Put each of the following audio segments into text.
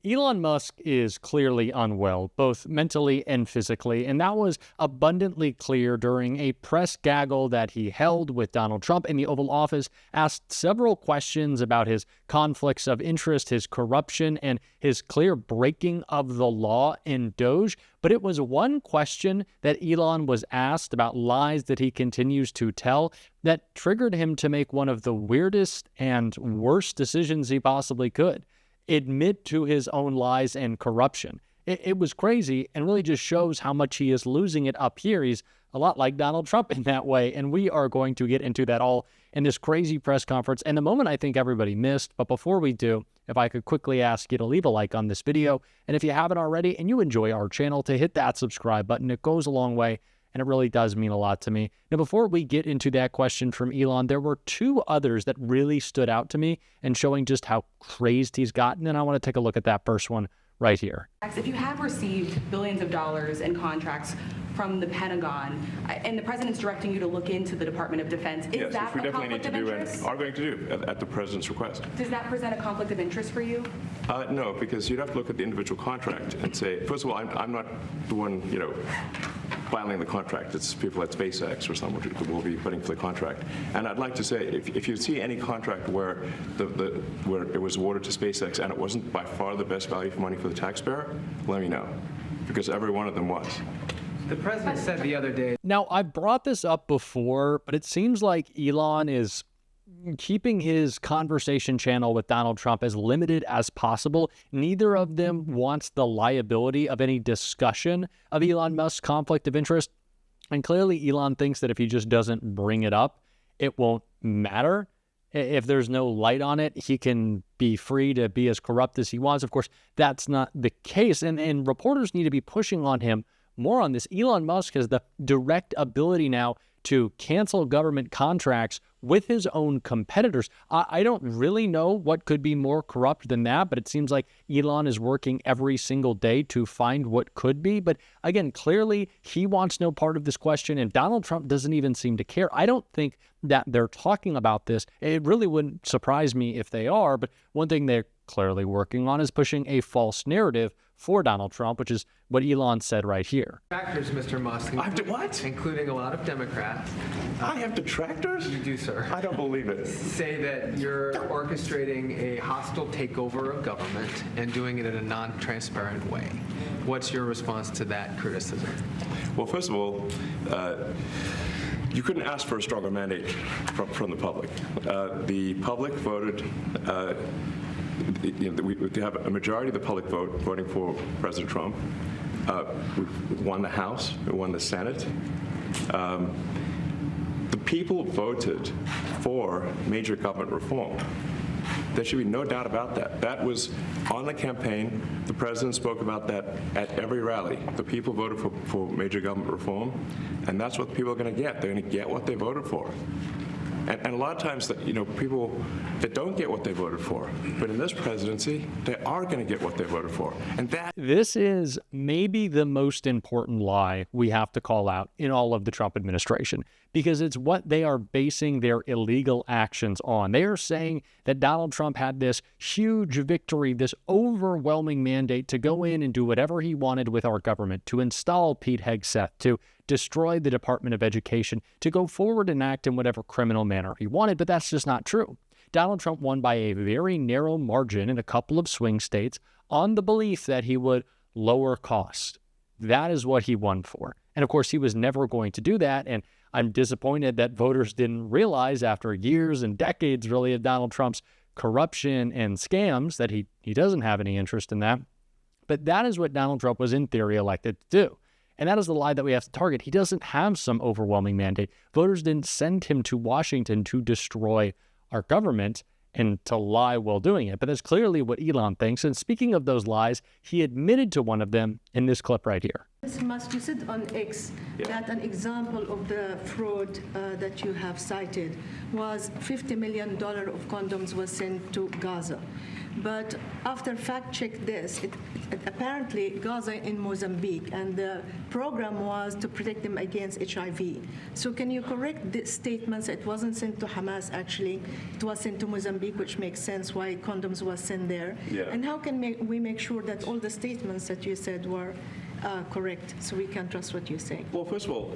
Elon Musk is clearly unwell, both mentally and physically, and that was abundantly clear during a press gaggle that he held with Donald Trump in the Oval Office, asked several questions about his conflicts of interest, his corruption, and his clear breaking of the law in Doge. But it was one question that Elon was asked about lies that he continues to tell that triggered him to make one of the weirdest and worst decisions he possibly could. Admit to his own lies and corruption. It was crazy and really just shows how much he is losing it up here. He's a lot like Donald Trump in that way, and we are going to get into that all in this crazy press conference and the moment I think everybody missed. But before we do, if I could quickly ask you to leave a like on this video, and if you haven't already and you enjoy our channel, to hit that subscribe button. It goes a long way, and it really does mean a lot to me. Now, before we get into that question from Elon, there were two others that really stood out to me and showing just how crazed he's gotten, and I want to take a look at that first one right here. If you have received billions of dollars in contracts from the Pentagon, and the president's directing you to look into the Department of Defense, is that a conflict of interest? And are going to do at the president's request. Does that present a conflict of interest for you? No, because you'd have to look at the individual contract and say, first of all, I'm not the one, filing the contract. It's people at SpaceX or someone who will be putting for the contract. And I'd like to say, if you see any contract where where it was awarded to SpaceX and it wasn't by far the best value for money for the taxpayer, let me know, because every one of them was. The president said the other day. Now, I brought this up before, but it seems like Elon is keeping his conversation channel with Donald Trump as limited as possible. Neither of them wants the liability of any discussion of Elon Musk's conflict of interest. And clearly, Elon thinks that if he just doesn't bring it up, it won't matter. If there's no light on it, he can be free to be as corrupt as he wants. Of course, that's not the case. And reporters need to be pushing on him more on this. Elon Musk has the direct ability now to cancel government contracts with his own competitors. I don't really know what could be more corrupt than that, but it seems like Elon is working every single day to find what could be. But again, clearly he wants no part of this question, and Donald Trump doesn't even seem to care. I don't think that they're talking about this. It really wouldn't surprise me if they are, but one thing they're clearly working on is pushing a false narrative for Donald Trump, which is what Elon said right here. Detractors, Mr. Musk. I have to what? Including a lot of Democrats. I have detractors? You do, sir. I don't believe it. Say that you're orchestrating a hostile takeover of government and doing it in a non-transparent way. What's your response to that criticism? Well, first of all, you couldn't ask for a stronger mandate from the public. The public voted. We have a majority of the public voting for President Trump. We won the House, we won the Senate. The people voted for major government reform. There should be no doubt about that. That was on the campaign. The president spoke about that at every rally. The people voted for major government reform, and that's what the people are going to get. They're going to get what they voted for. And a lot of times, people that don't get what they voted for, but in this presidency, they are going to get what they voted for. And this is maybe the most important lie we have to call out in all of the Trump administration, because it's what they are basing their illegal actions on. They are saying that Donald Trump had this huge victory, this overwhelming mandate to go in and do whatever he wanted with our government, to install Pete Hegseth, to destroy the Department of Education, to go forward and act in whatever criminal manner he wanted, but that's just not true. Donald Trump won by a very narrow margin in a couple of swing states on the belief that he would lower costs. That is what he won for. And of course, he was never going to do that, and I'm disappointed that voters didn't realize after years and decades, really, of Donald Trump's corruption and scams that he doesn't have any interest in that. But that is what Donald Trump was in theory elected to do. And that is the lie that we have to target. He doesn't have some overwhelming mandate. Voters didn't send him to Washington to destroy our government and to lie while doing it. But that's clearly what Elon thinks. And speaking of those lies, he admitted to one of them in this clip right here. Mr. Musk, you said on X that an example of the fraud that you have cited was $50 million of condoms was sent to Gaza. But after fact-check this, it apparently Gaza in Mozambique, and the program was to protect them against HIV. So can you correct the statements? It wasn't sent to Hamas, actually. It was sent to Mozambique, which makes sense why condoms was sent there. Yeah. And how can we make sure that all the statements that you said were correct, so we can trust what you say? Well, first of all,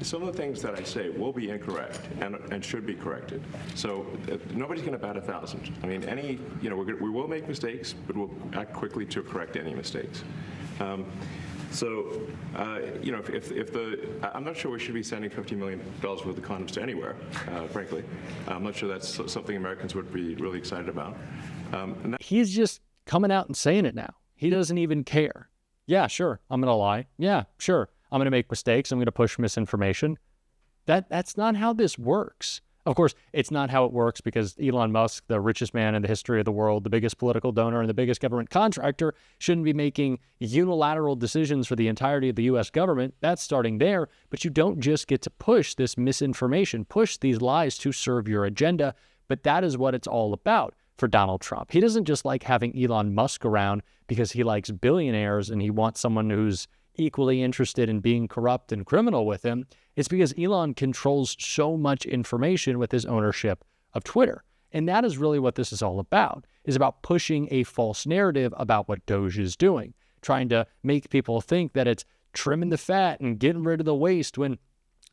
some of the things that I say will be incorrect and should be corrected. So nobody's going to bat 1,000. I mean, we will make mistakes, but we'll act quickly to correct any mistakes. I'm not sure we should be sending $50 million worth of condoms to anywhere, frankly. I'm not sure that's something Americans would be really excited about. He's just coming out and saying it now. He doesn't even care. Yeah, sure, I'm going to lie. Yeah, sure, I'm going to make mistakes. I'm going to push misinformation. That's not how this works. Of course, it's not how it works because Elon Musk, the richest man in the history of the world, the biggest political donor and the biggest government contractor, shouldn't be making unilateral decisions for the entirety of the U.S. government. That's starting there. But you don't just get to push this misinformation, push these lies to serve your agenda. But that is what it's all about for Donald Trump. He doesn't just like having Elon Musk around because he likes billionaires and he wants someone who's equally interested in being corrupt and criminal with him. It's because Elon controls so much information with his ownership of Twitter. And that is really what this is all about, is about pushing a false narrative about what Doge is doing, trying to make people think that it's trimming the fat and getting rid of the waste when,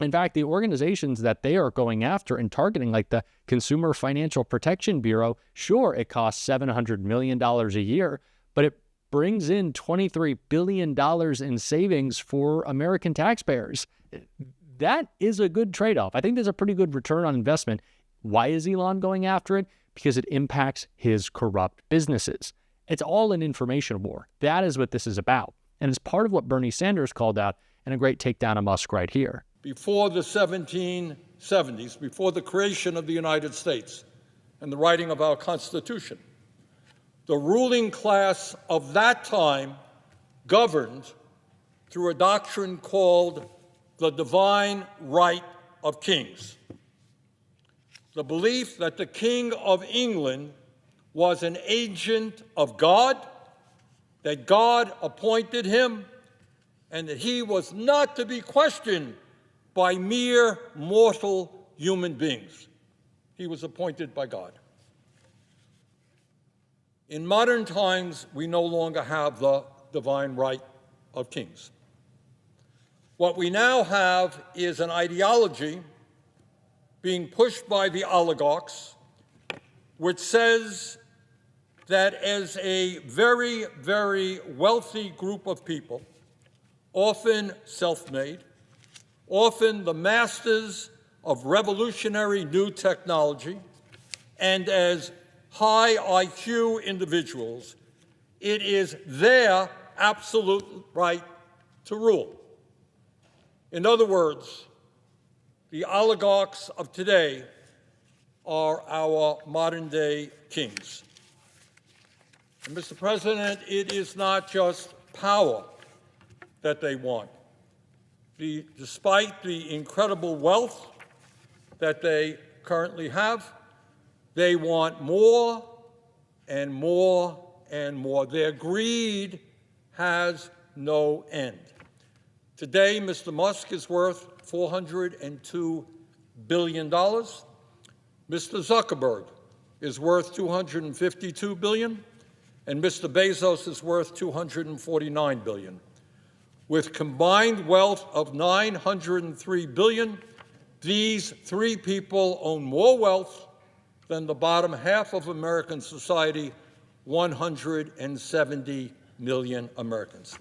in fact, the organizations that they are going after and targeting, like the Consumer Financial Protection Bureau, sure, it costs $700 million a year, but it brings in $23 billion in savings for American taxpayers. That is a good trade-off. I think there's a pretty good return on investment. Why is Elon going after it? Because it impacts his corrupt businesses. It's all an information war. That is what this is about. And it's part of what Bernie Sanders called out in a great takedown of Musk right here. Before the 1770s, before the creation of the United States and the writing of our Constitution, the ruling class of that time governed through a doctrine called the divine right of kings. The belief that the King of England was an agent of God, that God appointed him, and that he was not to be questioned by mere mortal human beings. He was appointed by God. In modern times, we no longer have the divine right of kings. What we now have is an ideology being pushed by the oligarchs, which says that as a very, very wealthy group of people, often self-made, often the masters of revolutionary new technology, and as high IQ individuals, it is their absolute right to rule. In other words, the oligarchs of today are our modern-day kings. And Mr. President, it is not just power that they want. Despite the incredible wealth that they currently have, they want more and more and more. Their greed has no end. Today, Mr. Musk is worth $402 billion. Mr. Zuckerberg is worth $252 billion, and Mr. Bezos is worth $249 billion. With combined wealth of $903 billion, these three people own more wealth than the bottom half of American society, 170 million Americans.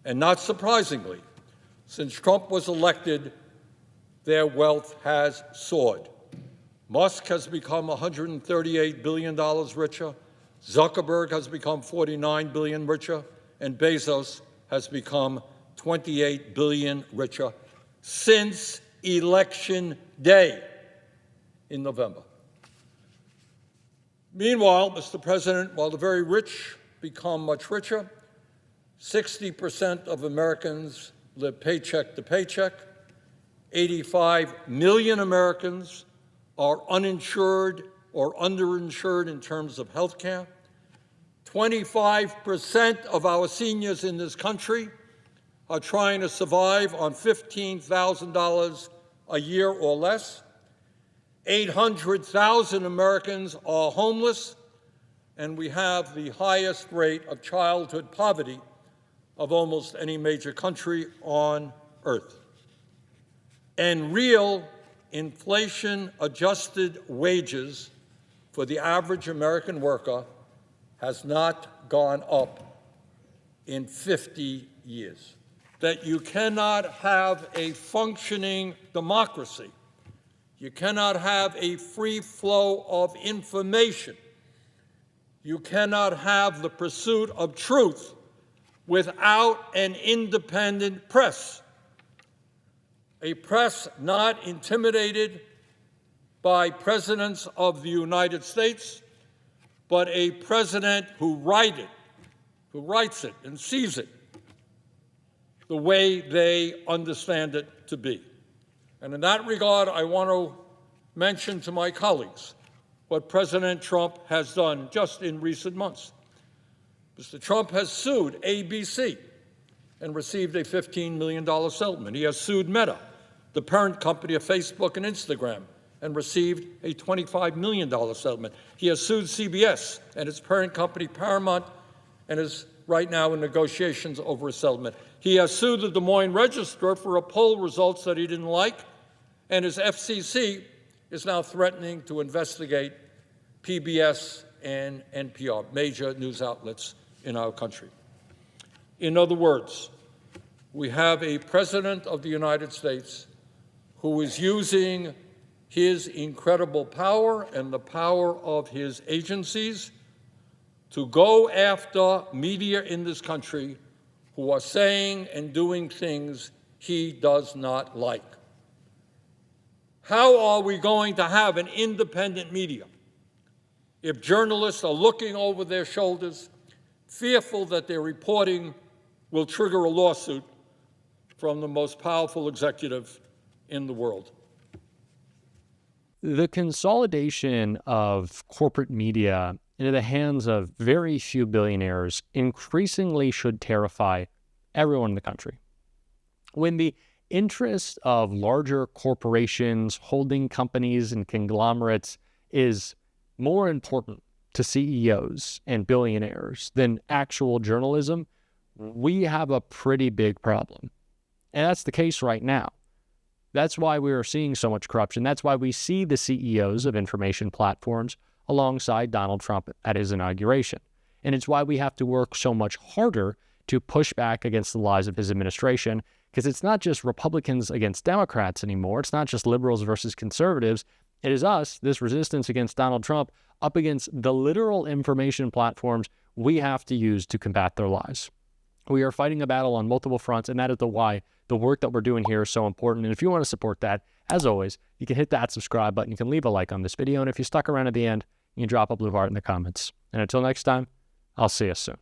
And not surprisingly, since Trump was elected, their wealth has soared. Musk has become $138 billion richer, Zuckerberg has become $49 billion richer, and Bezos has become $28 billion richer since Election Day in November. Meanwhile, Mr. President, while the very rich become much richer, 60% of Americans live paycheck to paycheck. 85 million Americans are uninsured or underinsured in terms of health care. 25% of our seniors in this country are trying to survive on $15,000 a year or less. 800,000 Americans are homeless, and we have the highest rate of childhood poverty of almost any major country on earth. And real inflation-adjusted wages for the average American worker has not gone up in 50 years. That you cannot have a functioning democracy, you cannot have a free flow of information, you cannot have the pursuit of truth without an independent press. A press not intimidated by presidents of the United States, but a president who writes it and sees it the way they understand it to be. And in that regard, I want to mention to my colleagues what President Trump has done just in recent months. Mr. Trump has sued ABC and received a $15 million settlement. He has sued Meta, the parent company of Facebook and Instagram, and received a $25 million settlement. He has sued CBS and its parent company Paramount and is right now in negotiations over a settlement. He has sued the Des Moines Register for a poll results that he didn't like, and his FCC is now threatening to investigate PBS and NPR, major news outlets in our country. In other words, we have a president of the United States who is using his incredible power and the power of his agencies to go after media in this country who are saying and doing things he does not like. How are we going to have an independent media if journalists are looking over their shoulders, fearful that their reporting will trigger a lawsuit from the most powerful executive in the world? The consolidation of corporate media into the hands of very few billionaires increasingly should terrify everyone in the country. When the interest of larger corporations, holding companies, and conglomerates is more important to CEOs and billionaires than actual journalism, we have a pretty big problem. And that's the case right now. That's why we are seeing so much corruption. That's why we see the CEOs of information platforms alongside Donald Trump at his inauguration. And it's why we have to work so much harder to push back against the lies of his administration, because it's not just Republicans against Democrats anymore. It's not just liberals versus conservatives. It is us, this resistance against Donald Trump, up against the literal information platforms we have to use to combat their lies. We are fighting a battle on multiple fronts, and that is why the work that we're doing here is so important. And if you want to support that, as always, you can hit that subscribe button. You can leave a like on this video. And if you stuck around at the end, you can drop a blue heart in the comments. And until next time, I'll see you soon.